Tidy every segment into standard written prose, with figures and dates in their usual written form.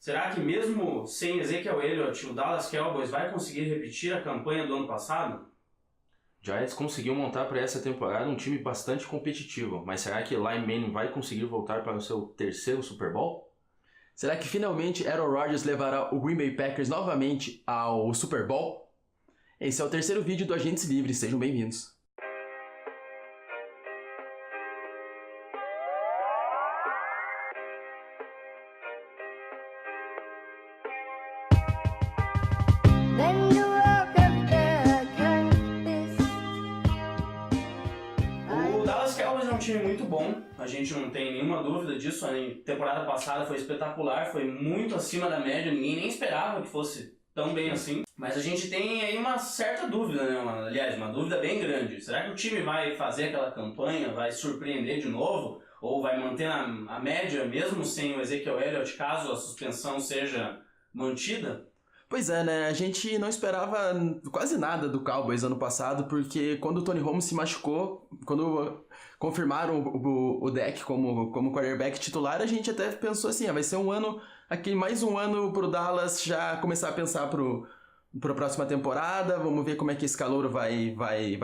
Será que mesmo sem Ezekiel Elliott, o Dallas Cowboys vai conseguir repetir a campanha do ano passado? Giants conseguiu montar para essa temporada um time bastante competitivo, mas será que Eli Manning vai conseguir voltar para o seu terceiro Super Bowl? Será que finalmente Aaron Rodgers levará o Green Bay Packers novamente ao Super Bowl? Esse é o terceiro vídeo do Agentes Livres, sejam bem-vindos. Time muito bom, a gente não tem nenhuma dúvida disso. A temporada passada foi espetacular, foi muito acima da média, ninguém nem esperava que fosse tão bem assim. Mas a gente tem aí uma certa dúvida, né? Aliás, uma dúvida bem grande. Será que o time vai fazer aquela campanha, vai surpreender de novo? Ou vai manter a média mesmo sem o Ezekiel Elliott, caso a suspensão seja mantida? Pois é, né? A gente não esperava quase nada do Cowboys ano passado, porque quando o Tony Romo se machucou, quando confirmaram o Dak como quarterback titular, a gente até pensou assim, vai ser um ano, aqui mais um ano pro Dallas já começar a pensar pra próxima temporada, vamos ver como é que esse calouro vai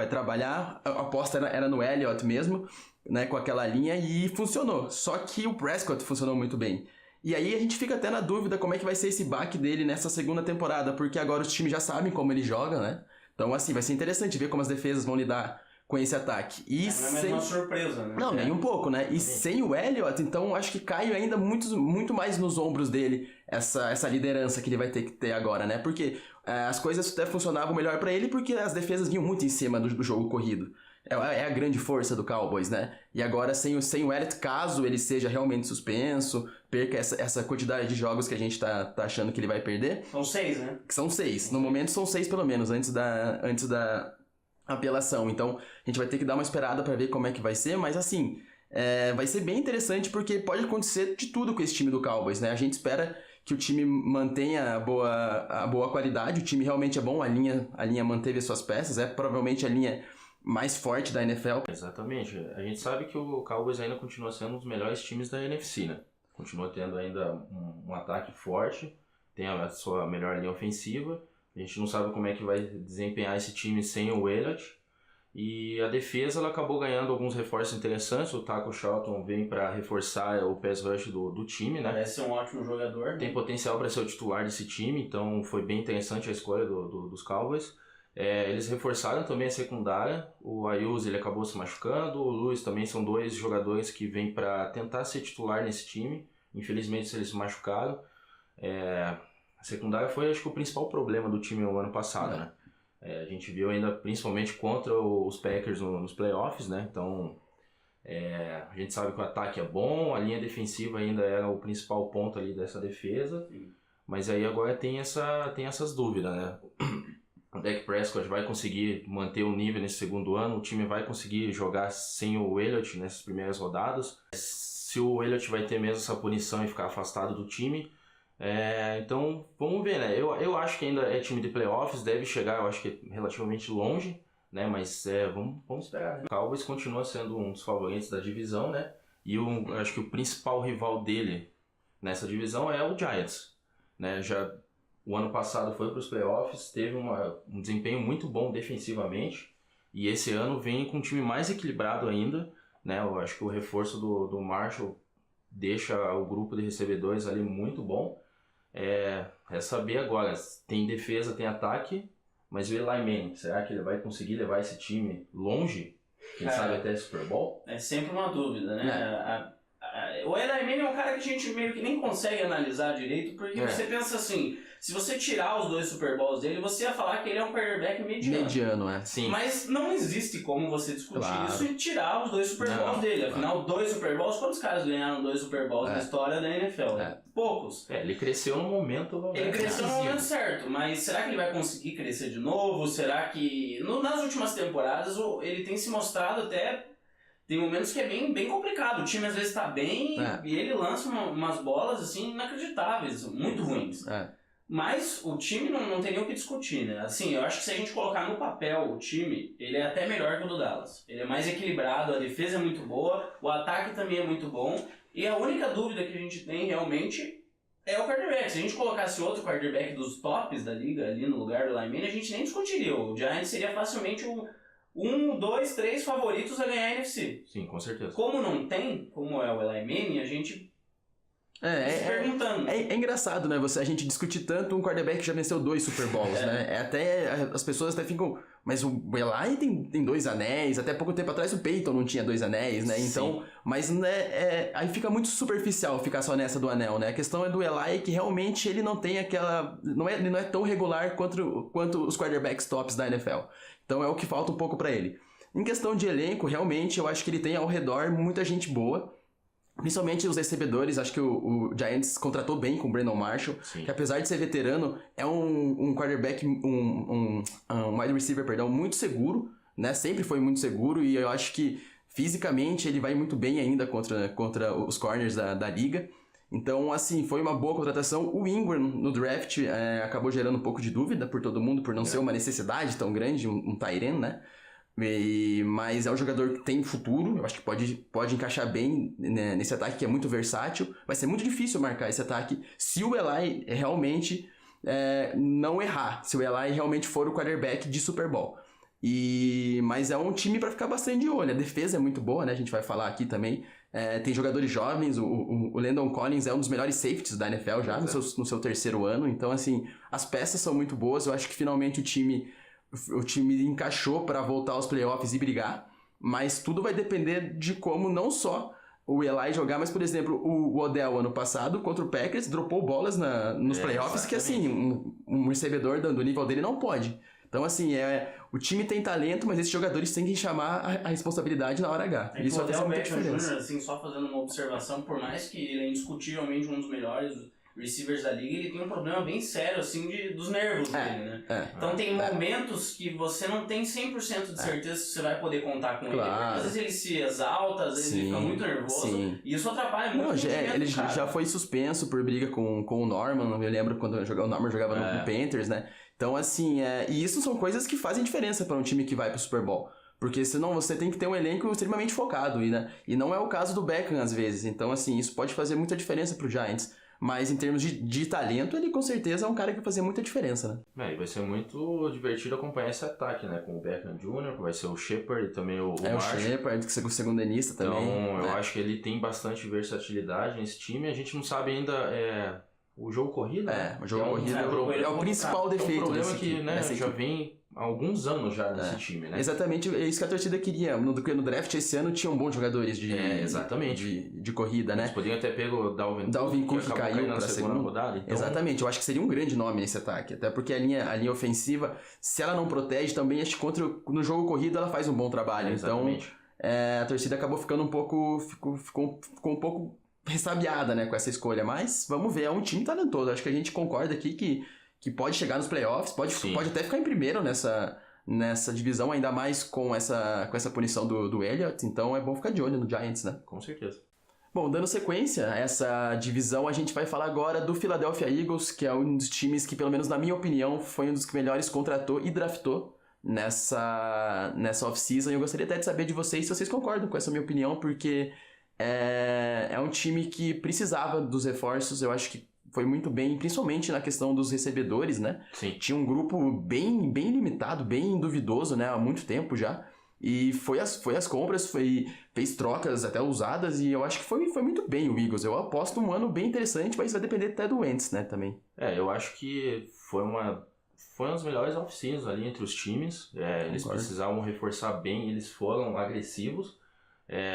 trabalhar. A aposta era no Elliott mesmo, né, com aquela linha, e funcionou. Só que o Prescott funcionou muito bem. E aí a gente fica até na dúvida como é que vai ser esse baque dele nessa segunda temporada, porque agora os times já sabem como ele joga, né? Então, assim, vai ser interessante ver como as defesas vão lidar com esse ataque. E não é mais uma surpresa, né? Não, nem um pouco, né? E sem o Elliott, então acho que cai ainda muito mais nos ombros dele essa liderança que ele vai ter que ter agora, né? Porque as coisas até funcionavam melhor pra ele porque as defesas vinham muito em cima do jogo corrido. É a grande força do Cowboys, né? E agora sem o Elliott, caso ele seja realmente suspenso, perca essa quantidade de jogos que a gente tá achando que ele vai perder. São 6, né? São 6. No momento são 6 pelo menos, antes da apelação. Então a gente vai ter que dar uma esperada pra ver como é que vai ser, mas assim, vai ser bem interessante porque pode acontecer de tudo com esse time do Cowboys, né? A gente espera que o time mantenha a boa qualidade, o time realmente é bom, a linha manteve as suas peças, é provavelmente a linha mais forte da NFL. Exatamente. A gente sabe que o Cowboys ainda continua sendo um dos melhores times da NFC, né? Continua tendo ainda um ataque forte, tem a sua melhor linha ofensiva. A gente não sabe como é que vai desempenhar esse time sem o Elliott. E a defesa ela acabou ganhando alguns reforços interessantes. O Taco Charlton vem para reforçar o pass rush do time, né? Parece ser um ótimo jogador. Tem potencial para ser o titular desse time, então foi bem interessante a escolha dos Cowboys. Eles reforçaram também a secundária. O Ayuse ele acabou se machucando, o Lewis também são dois jogadores que vêm para tentar ser titular nesse time. Infelizmente eles se machucaram. A secundária foi, acho que, o principal problema do time no ano passado, né? A gente viu ainda principalmente contra os Packers nos playoffs, né? Então a gente sabe que o ataque é bom, a linha defensiva ainda era o principal ponto ali dessa defesa. Sim. Mas aí agora tem essas dúvidas, né? O Dak Prescott vai conseguir manter o nível nesse segundo ano, o time vai conseguir jogar sem o Elliott nessas primeiras rodadas. Se o Elliott vai ter mesmo essa punição e ficar afastado do time, então vamos ver, né? Eu acho que ainda é time de playoffs, deve chegar, eu acho que relativamente longe, né? Mas vamos esperar, né? O Cowboys continua sendo um dos favoritos da divisão, né? E eu acho que o principal rival dele nessa divisão é o Giants, né? O ano passado foi para os playoffs, teve um desempenho muito bom defensivamente, e esse ano vem com um time mais equilibrado ainda, né? Eu acho que o reforço do Marshall deixa o grupo de recebedores ali muito bom. É saber agora, tem defesa, tem ataque, mas o Eli Manning, será que ele vai conseguir levar esse time longe? Quem sabe até Super Bowl? É sempre uma dúvida, né? O Eli Manning é um cara que a gente meio que nem consegue analisar direito, porque você pensa assim, se você tirar os 2 Super Bowls dele, você ia falar que ele é um quarterback mediano. Mediano, sim. Mas não existe como você discutir isso e tirar os 2 Super Bowls dele. Afinal, 2 Super Bowls, quantos caras ganharam 2 Super Bowls na história da NFL? Poucos. Ele cresceu no momento... Ele cresceu no momento certo, mas será que ele vai conseguir crescer de novo? Será que... nas últimas temporadas, ele tem se mostrado até... Tem momentos que é bem complicado. O time às vezes tá bem e ele lança umas bolas assim inacreditáveis, muito ruins. Mas o time não tem nem o que discutir, né? Assim, eu acho que se a gente colocar no papel o time, ele é até melhor que o do Dallas. Ele é mais equilibrado, a defesa é muito boa, o ataque também é muito bom. E a única dúvida que a gente tem realmente É o quarterback. Se a gente colocasse outro quarterback dos tops da liga ali no lugar do Eli Manning, a gente nem discutiria. O Giants seria facilmente o 1, 2, 3 favoritos a ganhar a NFC. Sim, com certeza. Como não tem, como é o Eli Manning, a gente se perguntando. É engraçado, né? A gente discutir tanto um quarterback que já venceu 2 Super Bowls, né? As pessoas até ficam... Mas o Eli tem 2 anéis. Até pouco tempo atrás o Peyton não tinha 2 anéis, né? Então... Sim. Mas né, aí fica muito superficial ficar só nessa do anel, né? A questão é do Eli que realmente ele não tem aquela... Ele não é tão regular quanto os quarterbacks tops da NFL. Então é o que falta um pouco pra ele. Em questão de elenco, realmente, eu acho que ele tem ao redor muita gente boa. Principalmente os recebedores, acho que o Giants contratou bem com o Brandon Marshall, Sim. que apesar de ser veterano, é um quarterback, um wide receiver, perdão, muito seguro, né? Sempre foi muito seguro e eu acho que fisicamente ele vai muito bem ainda contra os corners da liga. Então, assim, foi uma boa contratação. O Ingram no draft acabou gerando um pouco de dúvida por todo mundo, por não ser uma necessidade tão grande, um tight end, né? Mas é um jogador que tem futuro, eu acho que pode encaixar bem, né, nesse ataque que é muito versátil. Vai ser muito difícil marcar esse ataque se o Eli realmente não errar, se o Eli realmente for o quarterback de Super Bowl. Mas é um time para ficar bastante de olho. A defesa é muito boa, né? A gente vai falar aqui também. Tem jogadores jovens, o Landon Collins é um dos melhores safeties da NFL já no seu 3º ano. Então, assim, as peças são muito boas. Eu acho que finalmente o time encaixou para voltar aos playoffs e brigar, mas tudo vai depender de como não só o Eli jogar, mas, por exemplo, o Odell ano passado contra o Packers dropou bolas nos playoffs, exatamente. Que assim, um recebedor do nível dele não pode. Então, assim, o time tem talento, mas esses jogadores têm que chamar a responsabilidade na hora H. Isso vai fazer muita diferença. Jr., assim, só fazendo uma observação, por mais que ele é indiscutivelmente um dos melhores receivers da liga, ele tem um problema bem sério, assim, dos nervos dele, né? Então tem momentos que você não tem 100% de certeza se você vai poder contar com ele. Às vezes ele se exalta, às vezes ele fica muito nervoso, e isso atrapalha muito. Ele já foi suspenso por briga com o Norman, eu lembro quando o Norman jogava no Panthers, né? Então, assim, e isso são coisas que fazem diferença para um time que vai pro Super Bowl. Porque senão você tem que ter um elenco extremamente focado, e não é o caso do Beckham às vezes. Então, assim, isso pode fazer muita diferença pro Giants. Mas em termos de talento, ele com certeza é um cara que vai fazer muita diferença, né? E vai ser muito divertido acompanhar esse ataque, né? Com o Beckham Jr., vai ser o Shepard e também o Marshall. O Shepard, que é o segundanista também. Então, eu acho que ele tem bastante versatilidade nesse time. A gente não sabe ainda o jogo corrido. O jogo corrido é o principal defeito desse time. O problema é que já vem há alguns anos já nesse time, né? Exatamente, é isso que a torcida queria. No draft esse ano tinham bons jogadores exatamente. de corrida, né? Eles poderiam até pegar o Dalvin Cook, que caiu para a segunda rodada. Então... Exatamente, eu acho que seria um grande nome nesse ataque. Até porque a linha ofensiva, se ela não protege também, acho que no jogo corrido ela faz um bom trabalho. Então, a torcida acabou ficando ficou um pouco ressabiada, né, com essa escolha. Mas vamos ver, é um time talentoso. Acho que a gente concorda aqui que pode chegar nos playoffs, pode até ficar em primeiro nessa divisão, ainda mais com essa punição do Elliott. Então é bom ficar de olho no Giants, né? Com certeza. Bom, dando sequência a essa divisão, a gente vai falar agora do Philadelphia Eagles, que é um dos times que, pelo menos na minha opinião, foi um dos que melhores contratou e draftou nessa off-season. Eu gostaria até de saber de vocês se vocês concordam com essa minha opinião, porque é um time que precisava dos reforços. Eu acho que foi muito bem, principalmente na questão dos recebedores, né? Sim. Tinha um grupo bem limitado, bem duvidoso, né? Há muito tempo já. E foi as compras, fez trocas até usadas, e eu acho que foi muito bem o Eagles. Eu aposto um ano bem interessante, mas vai depender até do Wentz, né, também. Eu acho que foi uma das melhores off-seasons ali entre os times. Eles precisavam reforçar bem, eles foram agressivos.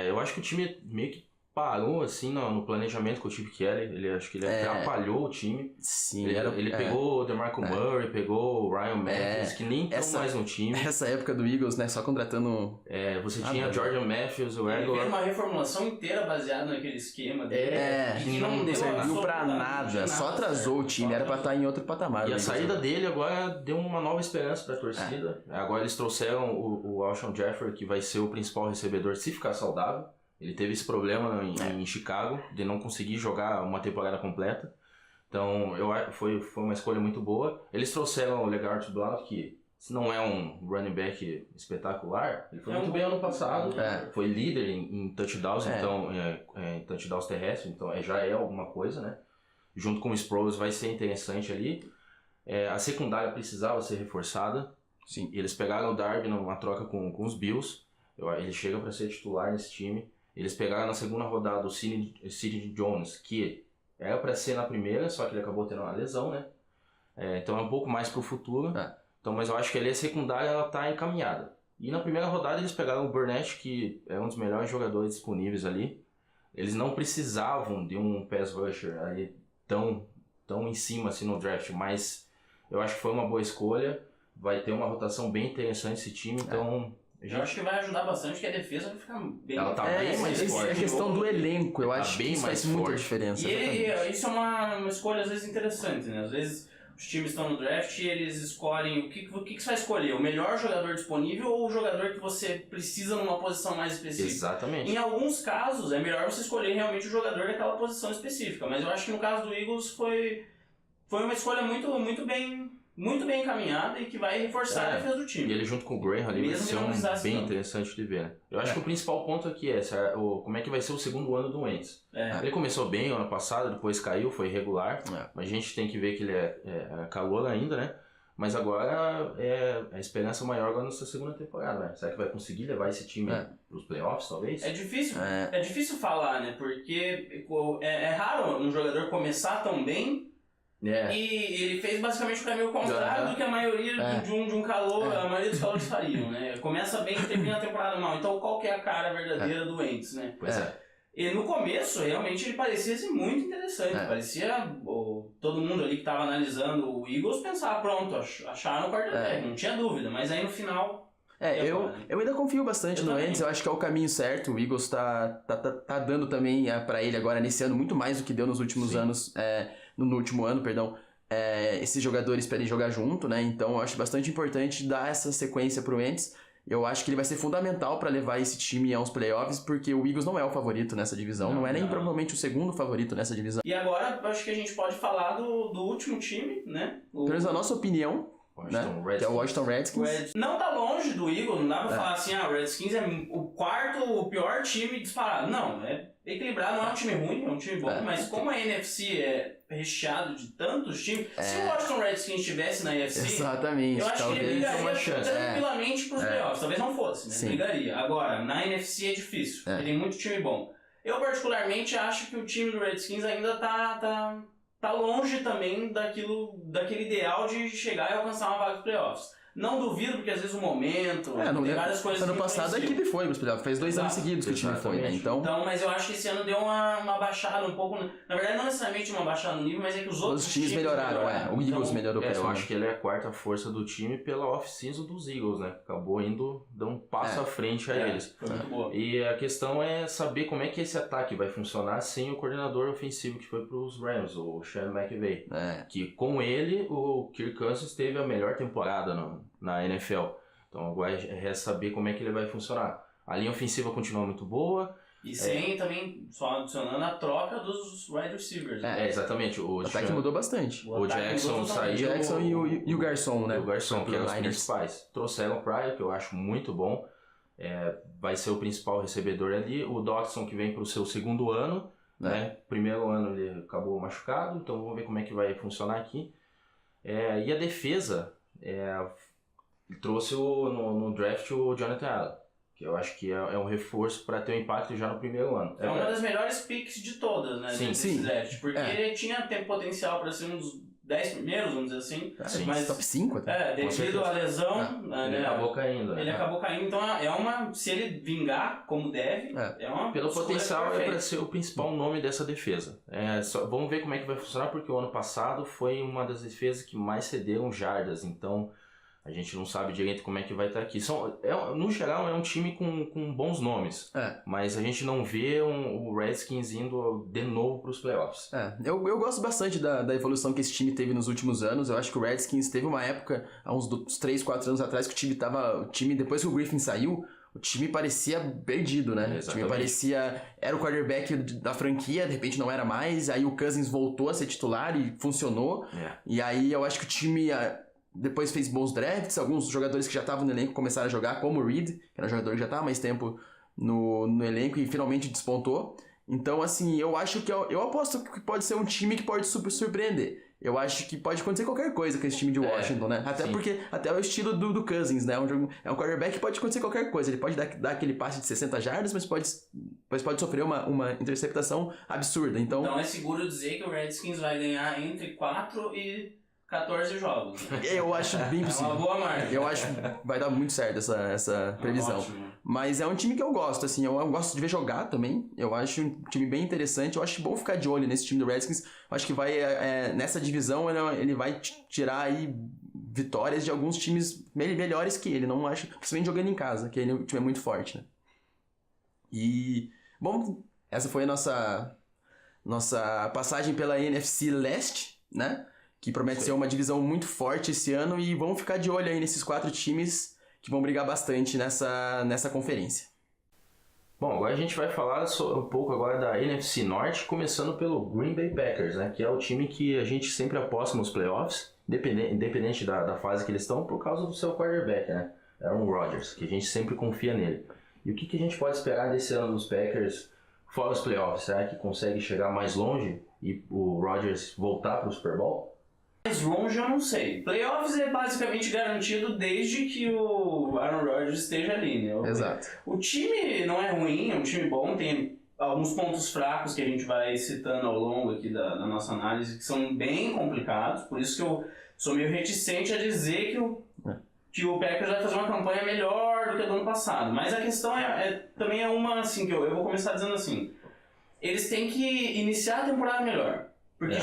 Eu acho que o time meio que parou assim no planejamento com o Chip Kelly. Acho que ele atrapalhou o time. Sim, ele pegou o DeMarco Murray, pegou o Ryan Matthews, que nem estão mais no time. Essa época do Eagles, né, só contratando... Você tinha Jordan Matthews, o Ele fez uma reformulação inteira baseada naquele esquema dele. Que não serviu pra nada, só atrasou o time, era pra estar em outro patamar. E a saída dele agora deu uma nova esperança pra torcida. Agora eles trouxeram o Alshon Jeffrey, que vai ser o principal recebedor se ficar saudável. Ele teve esse problema em Chicago, de não conseguir jogar uma temporada completa. Então, foi uma escolha muito boa. Eles trouxeram o LeGarrette Blount, que se não é um running back espetacular, ele foi muito bem ano passado. Foi líder em touchdowns, então, em touchdowns terrestres, então já é alguma coisa, né? junto com o Sproles vai ser interessante ali. A secundária precisava ser reforçada. Sim. Eles pegaram o Darby numa troca com os Bills. Ele chega para ser titular nesse time. Eles pegaram na segunda rodada o Sidney Jones, que era para ser na primeira, só que ele acabou tendo uma lesão, né? Então é um pouco mais pro futuro. Então, mas eu acho que ali a secundária ela tá encaminhada. E na primeira rodada eles pegaram o Burnett, que é um dos melhores jogadores disponíveis ali. Eles não precisavam de um pass rusher ali tão em cima assim no draft, mas eu acho que foi uma boa escolha. Vai ter uma rotação bem interessante esse time, então... Eu acho que vai ajudar bastante, porque a defesa vai ficar bem... Ela tá bem mais forte. É questão do elenco, eu acho que isso faz muita diferença. E isso é uma escolha, às vezes, interessante, né? Às vezes os times estão no draft e eles escolhem... O que você vai escolher? O melhor jogador disponível ou o jogador que você precisa numa posição mais específica? Exatamente. Em alguns casos, é melhor você escolher realmente o jogador daquela posição específica. Mas eu acho que no caso do Eagles foi uma escolha muito bem encaminhada e que vai reforçar a defesa do time. E ele junto com o Graham ali vai ser bem interessante de ver, né? Eu acho que o principal ponto aqui é como é que vai ser o segundo ano do Wentz. Ele começou bem ano passado, depois caiu, foi irregular, mas a gente tem que ver que ele é calor ainda, né? Mas agora a esperança maior agora nessa segunda temporada, né? Será que vai conseguir levar esse time pros playoffs, talvez? É difícil falar, né? Porque é raro um jogador começar tão bem e ele fez basicamente o caminho contrário do que a maioria de um calor, a maioria dos calores fariam, né? Começa bem e termina a temporada mal. Então qual que é a cara verdadeira do Wentz, né? Pois é. E no começo, realmente, ele parecia ser muito interessante. Parecia todo mundo ali que estava analisando o Eagles pensar, pronto, acharam o quarterback, não tinha dúvida. Mas aí no final... Eu ainda confio bastante no Wentz, eu acho que é o caminho certo. O Eagles tá dando também pra ele agora, nesse ano, muito mais do que deu nos últimos anos... No último ano, perdão, esses jogadores para ele jogar junto, né? Então eu acho bastante importante dar essa sequência pro Wentz. Eu acho que ele vai ser fundamental para levar esse time aos playoffs, porque o Eagles não é o favorito nessa divisão, não é nem provavelmente o segundo favorito nessa divisão. E agora, acho que a gente pode falar do último time, né? Pelo menos a nossa opinião, que é o Washington Redskins. Não tá longe do Eagles, não dá pra falar assim, o Redskins é o pior time disparado. Não, é equilibrado, não é um time ruim, é um time bom, mas como a NFC é recheado de tantos times, se o Washington Redskins estivesse na NFC, exatamente, eu acho que ele brigaria tranquilamente pros playoffs. Talvez não fosse, né? Sim. Brigaria. Agora, na NFC é difícil, porque tem muito time bom. Eu particularmente acho que o time do Redskins ainda tá longe também daquele ideal de chegar e alcançar uma vaga dos playoffs. Não duvido, porque às vezes o momento, tem várias coisas... Ano passado a equipe foi pros playoffs, fez 2 anos seguidos que o time foi, né? Então, mas eu acho que esse ano deu uma baixada um pouco... Na verdade, não necessariamente uma baixada no nível, mas é que os outros times melhoraram. O Eagles melhorou. Eu acho que ele é a quarta força do time pela off-season dos Eagles, né? Acabou dando um passo à frente a eles. Foi muito boa. E a questão é saber como é que esse ataque vai funcionar sem o coordenador ofensivo que foi pros Rams, o Sean McVay. Que com ele, o Kirk Cousins teve a melhor temporada na NFL. Então agora resta saber como é que ele vai funcionar. A linha ofensiva continua muito boa. E sem também, só adicionando a troca dos wide receivers. Exatamente. O ataque mudou bastante. O Jackson saiu. O Jackson e o Garçon, né? O Garçon, que eram os principais. Trouxeram o Pryor, que eu acho muito bom. Vai ser o principal recebedor ali. O Dodson, que vem para o seu segundo ano. Né? Primeiro ano ele acabou machucado, então vamos ver como é que vai funcionar aqui. E a defesa... trouxe no draft o Jonathan Allen, que eu acho que é um reforço para ter um impacto já no primeiro ano. É uma das melhores picks de todas, né? Sim. Draft, porque ele tinha potencial para ser um dos 10 primeiros, vamos dizer assim. Mas top 5 até. Devido à lesão, ele acabou caindo. Ele acabou caindo, então se ele vingar como deve, pelo potencial é para ser o principal nome dessa defesa. Vamos ver como é que vai funcionar, porque o ano passado foi uma das defesas que mais cederam jardas, então a gente não sabe direito como é que vai estar aqui. No geral, é um time com bons nomes. Mas a gente não vê o Redskins indo de novo para os playoffs. Eu gosto bastante da evolução que esse time teve nos últimos anos. Eu acho que o Redskins teve uma época, há uns 3, 4 anos atrás, que o time, depois que o Griffin saiu, o time parecia perdido, né? Exatamente. O time parecia... Era o quarterback da franquia, de repente não era mais. Aí o Cousins voltou a ser titular e funcionou. E aí eu acho que o time... Depois fez bons drafts, alguns jogadores que já estavam no elenco começaram a jogar, como o Reed, que era um jogador que já estava há mais tempo no elenco e finalmente despontou. Então, assim, eu acho que eu aposto que pode ser um time que pode surpreender. Eu acho que pode acontecer qualquer coisa com esse time de Washington, né? Até sim. porque até o estilo do Cousins, né? É um quarterback que pode acontecer qualquer coisa. Ele pode dar aquele passe de 60 jardas, mas pode sofrer uma interceptação absurda. Então é seguro dizer que o Redskins vai ganhar entre 4 e 14 jogos. Eu acho bem possível. É uma boa marca. Eu acho que vai dar muito certo essa previsão. Ótimo. Mas é um time que eu gosto, assim, eu gosto de ver jogar também. Eu acho um time bem interessante. Eu acho bom ficar de olho nesse time do Redskins. Eu acho que vai, nessa divisão, ele vai tirar aí vitórias de alguns times melhores que ele. Não acho, principalmente jogando em casa, que ele o time é muito forte, né? E, bom, essa foi a nossa passagem pela NFC Leste, né? Que promete ser uma divisão muito forte esse ano. E vamos ficar de olho aí nesses 4 times que vão brigar bastante nessa conferência. Bom, agora a gente vai falar um pouco agora da NFC Norte, começando pelo Green Bay Packers, né? Que é o time que a gente sempre aposta nos playoffs, independente da fase que eles estão, por causa do seu quarterback, né? Aaron Rodgers, que a gente sempre confia nele. E o que a gente pode esperar desse ano dos Packers fora os playoffs? Será que consegue chegar mais longe e o Rodgers voltar para o Super Bowl? Mais longe eu não sei. Playoffs é basicamente garantido desde que o Aaron Rodgers esteja ali, né? Exato. O time não é ruim, é um time bom, tem alguns pontos fracos que a gente vai citando ao longo aqui da nossa análise, que são bem complicados, por isso que eu sou meio reticente a dizer que o Packers vai fazer uma campanha melhor do que a do ano passado. Mas a questão também é uma, assim, que eu vou começar dizendo assim, eles têm que iniciar a temporada melhor. Porque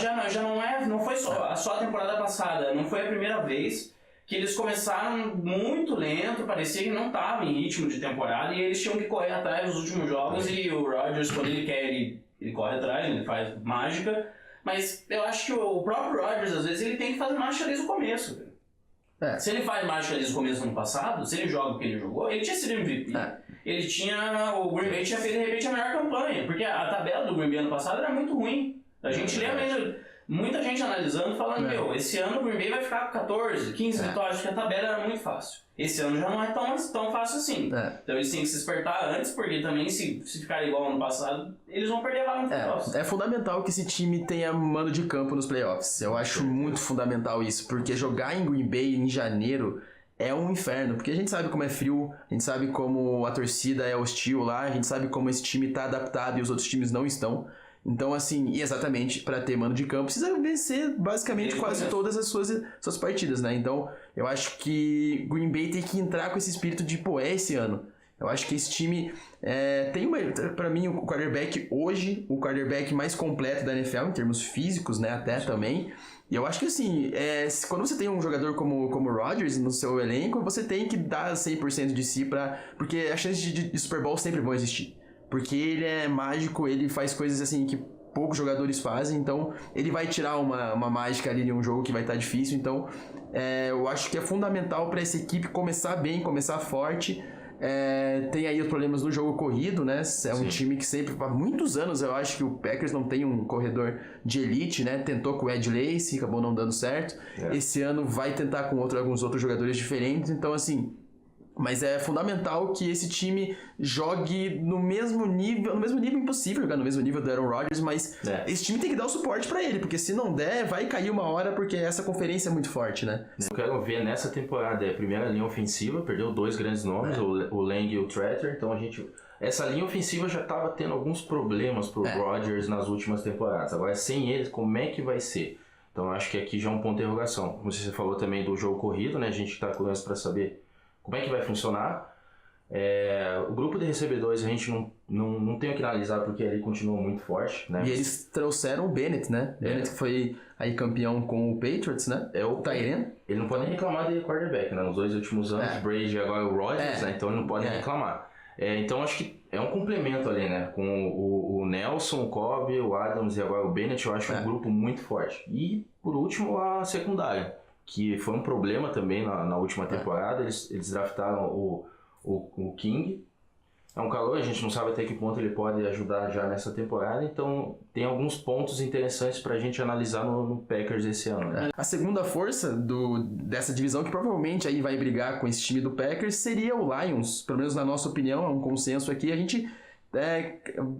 não foi só a temporada passada, não foi a primeira vez que eles começaram muito lento, parecia que não estavam em ritmo de temporada e eles tinham que correr atrás dos últimos jogos e o Rodgers, quando ele quer, ele corre atrás, ele faz mágica, mas eu acho que o próprio Rodgers, às vezes, ele tem que fazer mágica desde o começo. Se ele faz mágica desde o começo do ano passado, se ele joga o que ele jogou, ele tinha sido MVP. O Green Bay tinha feito, de repente, a melhor campanha, porque a tabela do Green Bay ano passado era muito ruim. A gente lembra ainda, muita gente analisando, falando, esse ano o Green Bay vai ficar com 14, 15 vitórias, porque a tabela era muito fácil. Esse ano já não é tão fácil assim. Então eles têm que se despertar antes, porque também se ficar igual ao ano passado, eles vão perder lá no playoffs. É fundamental que esse time tenha mando de campo nos playoffs. Eu acho muito fundamental isso, porque jogar em Green Bay em janeiro é um inferno, porque a gente sabe como é frio, a gente sabe como a torcida é hostil lá, a gente sabe como esse time está adaptado e os outros times não estão. Então, assim, e exatamente, para ter mando de campo, precisa vencer basicamente quase todas as suas partidas, né? Então, eu acho que Green Bay tem que entrar com esse espírito de, esse ano. Eu acho que esse time tem para mim, o quarterback hoje, o quarterback mais completo da NFL, em termos físicos, né, até também. E eu acho que, assim, quando você tem um jogador como o Rodgers no seu elenco, você tem que dar 100% de si porque as chances de Super Bowl sempre vão existir. Porque ele é mágico, ele faz coisas assim que poucos jogadores fazem, então ele vai tirar uma mágica ali de um jogo que vai estar difícil. Então eu acho que é fundamental para essa equipe começar bem, começar forte. Tem aí os problemas no jogo corrido, né? É um time que sempre, há muitos anos, eu acho que o Packers não tem um corredor de elite, né? Tentou com o Ed Lacy, acabou não dando certo. Esse ano vai tentar com alguns outros jogadores diferentes, então assim... Mas é fundamental que esse time jogue no mesmo nível impossível jogar no mesmo nível do Aaron Rodgers, mas esse time tem que dar o suporte pra ele, porque se não der, vai cair uma hora, porque essa conferência é muito forte, né? Eu quero ver nessa temporada a primeira linha ofensiva, perdeu 2 grandes nomes, o Lang e o Tretter, então essa linha ofensiva já estava tendo alguns problemas pro Rodgers nas últimas temporadas, agora sem eles, como é que vai ser? Então eu acho que aqui já é um ponto de interrogação. Como você falou também do jogo corrido, né? A gente tá curioso para saber como é que vai funcionar. O grupo de recebedores a gente não tem o que analisar porque ele continua muito forte, né? E eles trouxeram o Bennett, né? Bennett foi aí campeão com o Patriots, né? O Tyrion. Ele não pode reclamar de quarterback, né? Nos 2 últimos anos, Brady e agora o Rodgers, né? Então ele não pode reclamar. Então acho que é um complemento ali, né? Com o Nelson, o Cobb, o Adams e agora o Bennett, eu acho um grupo muito forte. E por último a secundária, que foi um problema também na última temporada. Eles draftaram o King. É um calor, a gente não sabe até que ponto ele pode ajudar já nessa temporada, então tem alguns pontos interessantes pra gente analisar no Packers esse ano, né? A segunda força dessa divisão, que provavelmente aí vai brigar com esse time do Packers, seria o Lions. Pelo menos na nossa opinião, é um consenso aqui. A gente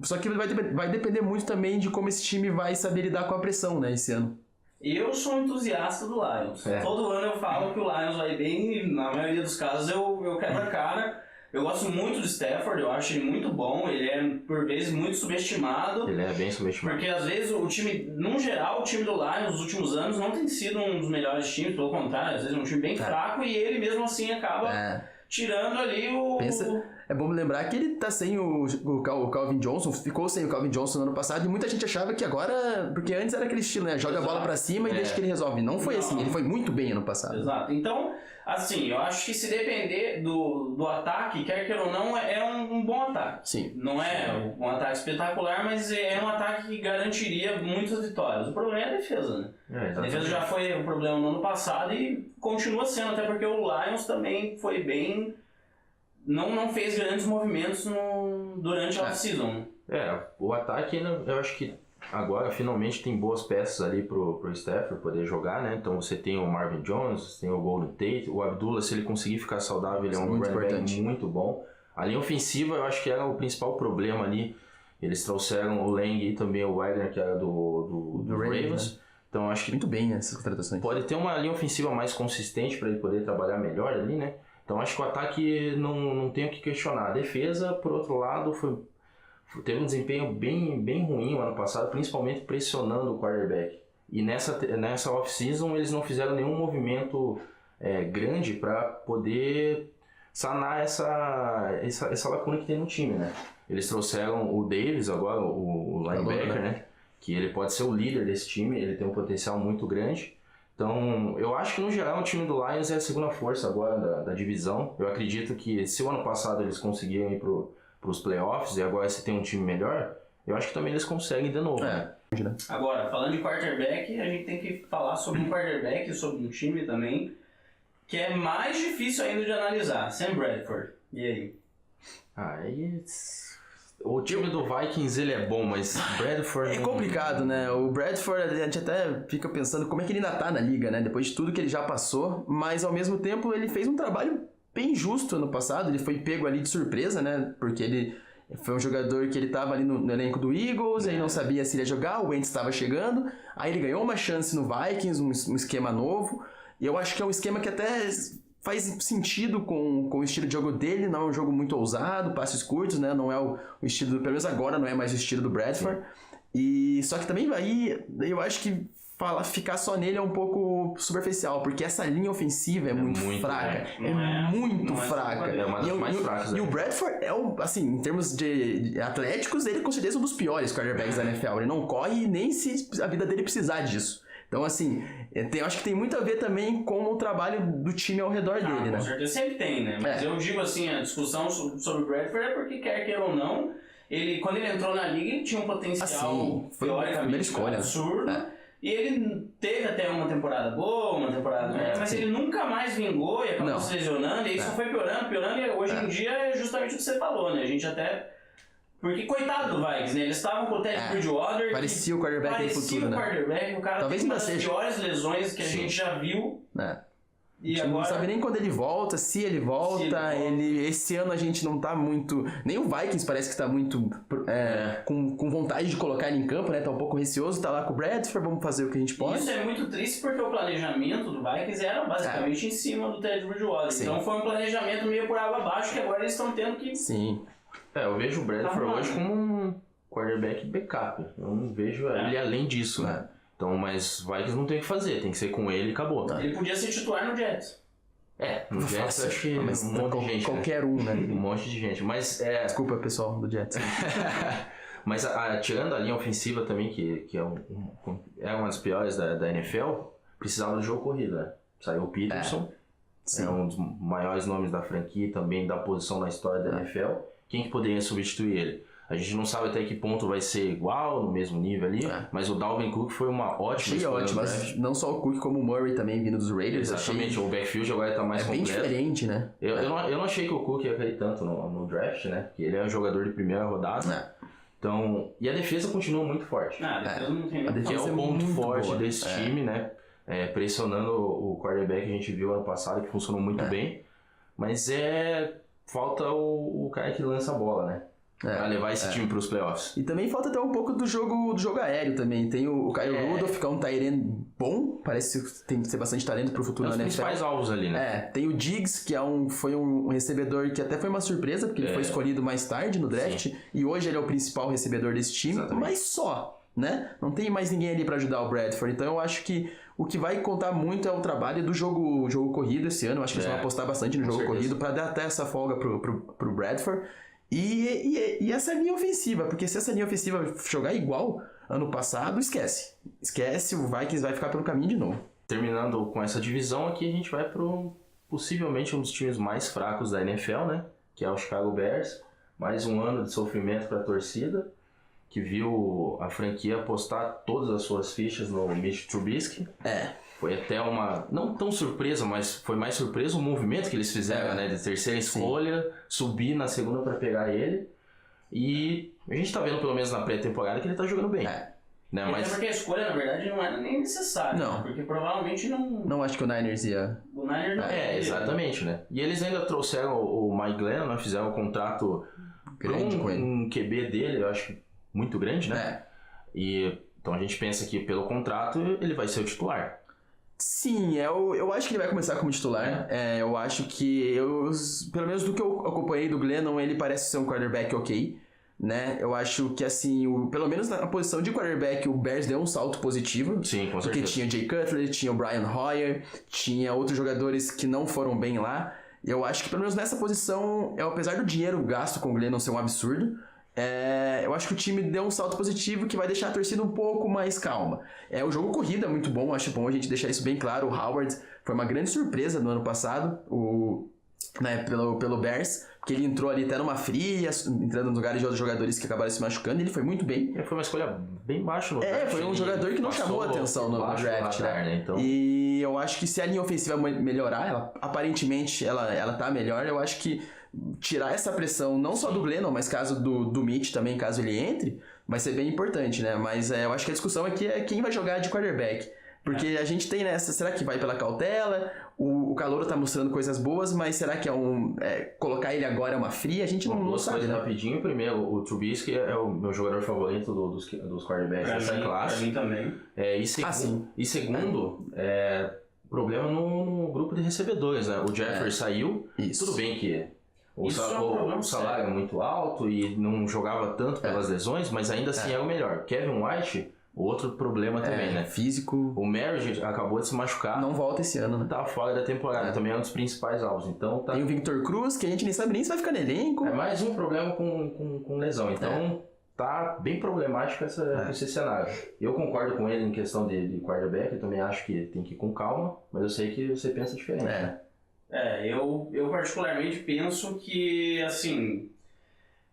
Só que vai depender muito também de como esse time vai saber lidar com a pressão, né, esse ano. Eu sou um entusiasta do Lions. Todo ano eu falo que o Lions vai bem e na maioria dos casos eu quebro a cara. Eu gosto muito do Stafford, eu acho ele muito bom, ele é por vezes muito subestimado. Ele é bem subestimado. Porque às vezes o time, no geral, o time do Lions nos últimos anos não tem sido um dos melhores times, pelo contrário, às vezes é um time bem fraco e ele mesmo assim acaba tirando ali o... É bom lembrar que ele tá sem o Calvin Johnson, ficou sem o Calvin Johnson no ano passado e muita gente achava que agora, porque antes era aquele estilo, né? Joga a bola pra cima e deixa que ele resolve. Não foi assim, ele foi muito bem ano passado. Exato. Então, assim, eu acho que se depender do ataque, quer queira ou não, é um bom ataque. Sim. Não é um ataque espetacular, mas é um ataque que garantiria muitas vitórias. O problema é a defesa, né? A defesa já foi um problema no ano passado e continua sendo, até porque o Lions também foi bem... Não fez grandes movimentos durante a off-season. O ataque, eu acho que agora finalmente tem boas peças ali pro Stafford poder jogar, né? Então você tem o Marvin Jones, tem o Golden Tate, o Abdullah, se ele conseguir ficar saudável, ele é um running back muito bom. A linha ofensiva, eu acho que era o principal problema ali. Eles trouxeram o Lang e também o Wagner, que era do Ravens. Né? Então acho que muito bem essas contratações. Pode ter uma linha ofensiva mais consistente para ele poder trabalhar melhor ali, né? Então acho que o ataque não tem o que questionar. A defesa, por outro lado, teve um desempenho bem ruim o ano passado, principalmente pressionando o quarterback. E nessa off-season eles não fizeram nenhum movimento grande para poder sanar essa lacuna que tem no time, né? Eles trouxeram o Davis agora, o linebacker, né? Que ele pode ser o líder desse time, ele tem um potencial muito grande. Então, eu acho que no geral o time do Lions é a segunda força agora da divisão. Eu acredito que se o ano passado eles conseguiram ir para os playoffs e agora você tem um time melhor, eu acho que também eles conseguem de novo. Né? Agora, falando de quarterback, a gente tem que falar sobre um quarterback, sobre um time também, que é mais difícil ainda de analisar. Sam Bradford. E aí? O time do Vikings ele é bom, mas Bradford... É complicado, né? O Bradford, a gente até fica pensando como é que ele ainda tá na liga, né? Depois de tudo que ele já passou, mas ao mesmo tempo ele fez um trabalho bem justo ano passado, ele foi pego ali de surpresa, né? Porque ele foi um jogador que ele tava ali no elenco do Eagles, aí não sabia se ele ia jogar, o Wentz estava chegando, aí ele ganhou uma chance no Vikings, um esquema novo, e eu acho que é um esquema que até... faz sentido com o estilo de jogo dele, não é um jogo muito ousado, passes curtos, né? Não é o estilo, pelo menos agora, não é mais o estilo do Bradford. E só que também aí, eu acho que ficar só nele é um pouco superficial, porque essa linha ofensiva é muito fraca. Muito fraca. É uma das mais fracas. E o Bradford assim, em termos de atléticos, ele com certeza é um dos piores quarterbacks da NFL. Ele não corre nem se a vida dele precisar disso. Então, assim, eu acho que tem muito a ver também com o trabalho do time ao redor dele, né? Com certeza sempre tem, né? Mas eu digo assim, a discussão sobre o Bradford é porque, quer queira ou não, quando ele entrou na liga, ele tinha um potencial foi a primeira escolha, absurdo. E ele teve até uma temporada boa, uma temporada média, mas ele nunca mais vingou e acabou se lesionando, e aí só foi piorando, e hoje em dia é justamente o que você falou, né? A gente até... Porque, coitado do Vikings, né? Eles estavam com o Ted Bridgewater. Parecia o quarterback do futuro, né? Parecia o quarterback. O cara talvez teve uma das piores lesões que a gente já viu. E agora... não sabe nem quando ele volta, se ele volta. Esse ano a gente não tá muito... Nem o Vikings parece que tá muito com vontade de colocar ele em campo, né? Tá um pouco receoso, tá lá com o Bradford, vamos fazer o que a gente pode. Isso é muito triste porque o planejamento do Vikings era basicamente em cima do Ted Bridgewater. Sim. Então foi um planejamento meio por água abaixo que agora eles estão tendo que... Sim. Eu vejo o Bradford hoje como um quarterback backup. Eu não vejo ele além disso, né? Então, mas Vikings não tem o que fazer, tem que ser com ele e acabou. Ele podia ser titular no Jets. No Jets acho que um monte de gente. Qualquer um, né? Um monte de gente. Mas desculpa, pessoal do Jets. Mas tirando a linha ofensiva também, que é uma das piores da NFL, precisava do jogo corrido, né? Saiu o Peterson, é um dos maiores nomes da franquia e também da posição na história da NFL. Quem que poderia substituir ele? A gente não sabe até que ponto vai ser igual, no mesmo nível ali, mas o Dalvin Cook foi uma ótima escolha. Mas não só o Cook, como o Murray também vindo dos Raiders. Exatamente, o backfield agora está mais completo. É bem diferente, né? Eu não achei que o Cook ia cair tanto no draft, né? Porque ele é um jogador de primeira rodada. Então, e a defesa continua muito forte. A defesa não tem que é o ponto forte desse time, né? Pressionando o quarterback que a gente viu ano passado, que funcionou muito bem. Mas falta o cara que lança a bola, né? pra levar esse time pros playoffs. E também falta até um pouco do jogo aéreo também. Tem o Kyle Rudolph, que é um tight-end bom, parece que tem que ter bastante talento pro futuro na NFL. Os principais alvos ali, né? Tem o Diggs, que foi um recebedor que até foi uma surpresa, porque ele foi escolhido mais tarde no draft, e hoje ele é o principal recebedor desse time, mas só, né? Não tem mais ninguém ali pra ajudar o Bradford, então eu acho que o que vai contar muito é o trabalho do jogo corrido esse ano. Eu acho que eles vão apostar bastante no jogo corrido pra dar até essa folga pro Bradford. E essa linha ofensiva, porque se essa linha ofensiva jogar igual ano passado, esquece. Esquece, o Vikings vai ficar pelo caminho de novo. Terminando com essa divisão aqui, a gente vai pro possivelmente um dos times mais fracos da NFL, né? Que é o Chicago Bears. Mais um ano de sofrimento pra torcida, que viu a franquia apostar todas as suas fichas no Mitch Trubisky. Foi até uma, não tão surpresa, mas foi mais surpresa o movimento que eles fizeram, né? De terceira escolha, subir na segunda para pegar ele. E a gente tá vendo, pelo menos na pré-temporada, que ele tá jogando bem. Né? Mas... Até porque a escolha, na verdade, não era nem necessária. Não. Porque provavelmente não... Não acho que o Niners ia... O Niners não exatamente, né? E eles ainda trouxeram o Mike Glennon, né? Fizeram um contrato grande com ele. Um QB dele, eu acho muito grande, né? E então a gente pensa que pelo contrato ele vai ser o titular. Sim, eu acho que ele vai começar como titular. Eu acho que pelo menos do que eu acompanhei do Glennon, ele parece ser um quarterback ok, né? Eu acho que assim, pelo menos na posição de quarterback, o Bears deu um salto positivo. Sim, com certeza. Porque tinha Jay Cutler, tinha o Brian Hoyer, tinha outros jogadores que não foram bem lá. Eu acho que pelo menos nessa posição, apesar do dinheiro gasto com o Glennon ser um absurdo, eu acho que o time deu um salto positivo que vai deixar a torcida um pouco mais calma. O jogo corrido é muito bom, acho bom a gente deixar isso bem claro. O Howard foi uma grande surpresa no ano passado, pelo Bears, porque ele entrou ali até numa fria, entrando nos lugares de outros jogadores que acabaram se machucando, e ele foi muito bem. Foi uma escolha bem baixa no draft. Foi um jogador que não chamou a atenção no draft, né? Então... E eu acho que se a linha ofensiva melhorar, aparentemente ela tá melhor, eu acho que tirar essa pressão, não só do Glennon, mas caso do Mitch também, caso ele entre, vai ser bem importante, né? Mas eu acho que a discussão aqui é quem vai jogar de quarterback. Porque a gente tem nessa, será que vai pela cautela? O Calouro tá mostrando coisas boas, mas será que colocar ele agora é uma fria? A gente não sabe, né? Rapidinho, primeiro, o Trubisky é o meu jogador favorito dos quarterbacks dessa classe. Pra mim também. E segundo, problema no grupo de recebedores, né? O Jefferson saiu, tudo bem que o salário é muito alto e não jogava tanto pelas lesões, mas ainda assim é o melhor. Kevin White, outro problema também, né? Físico. O Merritt acabou de se machucar. Não volta esse ano, né? Tá fora da temporada, também é um dos principais alvos. Então, Tem o Victor Cruz, que a gente nem sabe nem se vai ficar no elenco. É mais um problema com lesão. Então, tá bem problemático esse cenário. Eu concordo com ele em questão de quarterback, eu também acho que tem que ir com calma, mas eu sei que você pensa diferente, né? Eu particularmente penso que, assim,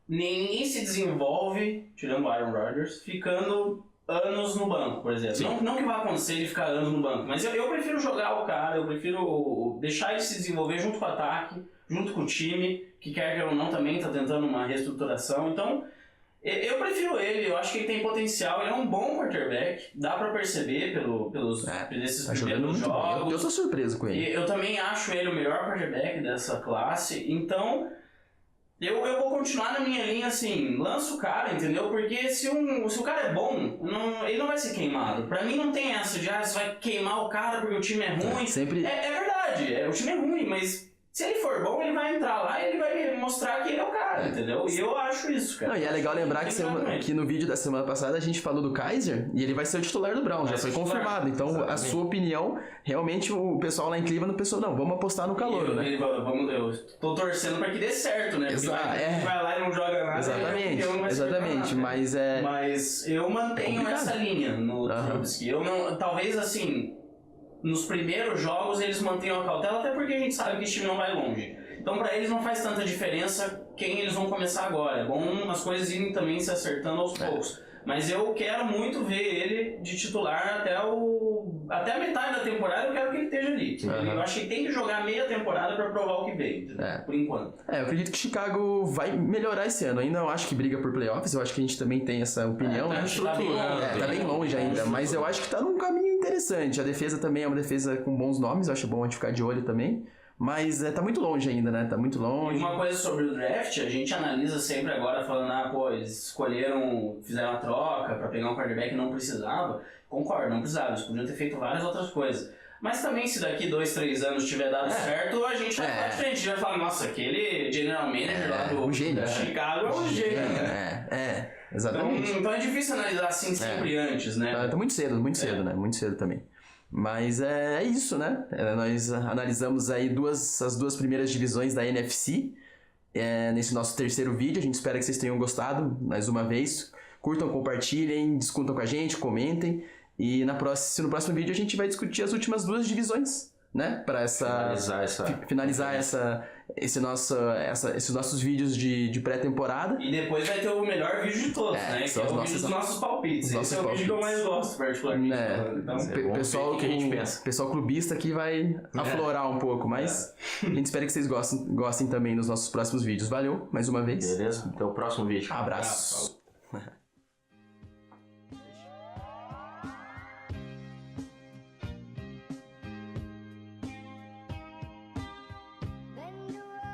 ninguém se desenvolve, tirando o Aaron Rodgers, ficando anos no banco, por exemplo. Não que vai acontecer ele ficar anos no banco, mas eu prefiro jogar o cara, eu prefiro deixar ele se desenvolver junto com o ataque, junto com o time, que quer ou não também está tentando uma reestruturação. Então, eu prefiro ele, eu acho que ele tem potencial, ele é um bom quarterback, dá pra perceber desses primeiros jogos. Eu tô surpreso com ele. Eu também acho ele o melhor quarterback dessa classe, então eu vou continuar na minha linha assim, lança o cara, entendeu? Porque se o cara é bom, ele não vai ser queimado. Pra mim não tem essa de você vai queimar o cara porque o time é ruim. É verdade, o time é ruim, mas se ele for bom, ele vai entrar lá e ele vai mostrar que ele é o cara, entendeu? E eu acho isso, cara. E é legal lembrar que no vídeo da semana passada a gente falou do Kaiser e ele vai ser o titular do Browns, já foi confirmado. Então, exatamente. A sua opinião, realmente o pessoal lá em Cleveland pensou, não, vamos apostar no Calouro, né? Eu tô torcendo pra que dê certo, né? Porque vai lá e não joga nada. Exatamente, nada. Mas eu mantenho essa linha no Trubisky. Talvez assim, nos primeiros jogos eles mantenham a cautela, até porque a gente sabe que esse time não vai longe. Então pra eles não faz tanta diferença quem eles vão começar agora. É bom as coisas irem também se acertando aos poucos. Mas eu quero muito ver ele de titular até a metade da temporada, eu quero que ele esteja ali. Eu acho que tem que jogar meia temporada pra provar o que veio, por enquanto. Eu acredito que Chicago vai melhorar esse ano. Ainda não acho que briga por playoffs, eu acho que a gente também tem essa opinião. Tá bem longe ainda, mas eu acho que tá num caminho interessante. A defesa também é uma defesa com bons nomes, eu acho bom a gente ficar de olho também. Mas tá muito longe ainda, né? Tá muito E longe. uma coisa sobre o draft, a gente analisa sempre agora falando, pô, eles fizeram a troca pra pegar um quarterback e não precisava. Concordo, não precisava, eles podiam ter feito várias outras coisas. Mas também se daqui 2, 3 anos tiver dado certo, a gente vai falar diferente. A gente vai falar, nossa, aquele general manager lá do Chicago é um gênio, né? Exatamente. Então é difícil analisar assim sempre antes, né? Tá muito cedo, né? Muito cedo também. Mas é isso, né? Nós analisamos aí as duas primeiras divisões da NFC nesse nosso terceiro vídeo. A gente espera que vocês tenham gostado mais uma vez. Curtam, compartilhem, discutam com a gente, comentem. E no próximo vídeo a gente vai discutir as últimas 2 divisões, né? Para finalizar esses nossos vídeos de pré-temporada. E depois vai ter o melhor vídeo de todos, né? Que é o vídeo dos nossos palpites. Esse é o vídeo que eu mais gosto, particularmente. Então, pessoal, que a gente pensa. Pessoal clubista aqui vai aflorar um pouco, mas a gente espera que vocês gostem também dos nossos próximos vídeos. Valeu, mais uma vez. Beleza? Até o próximo vídeo. Abraço.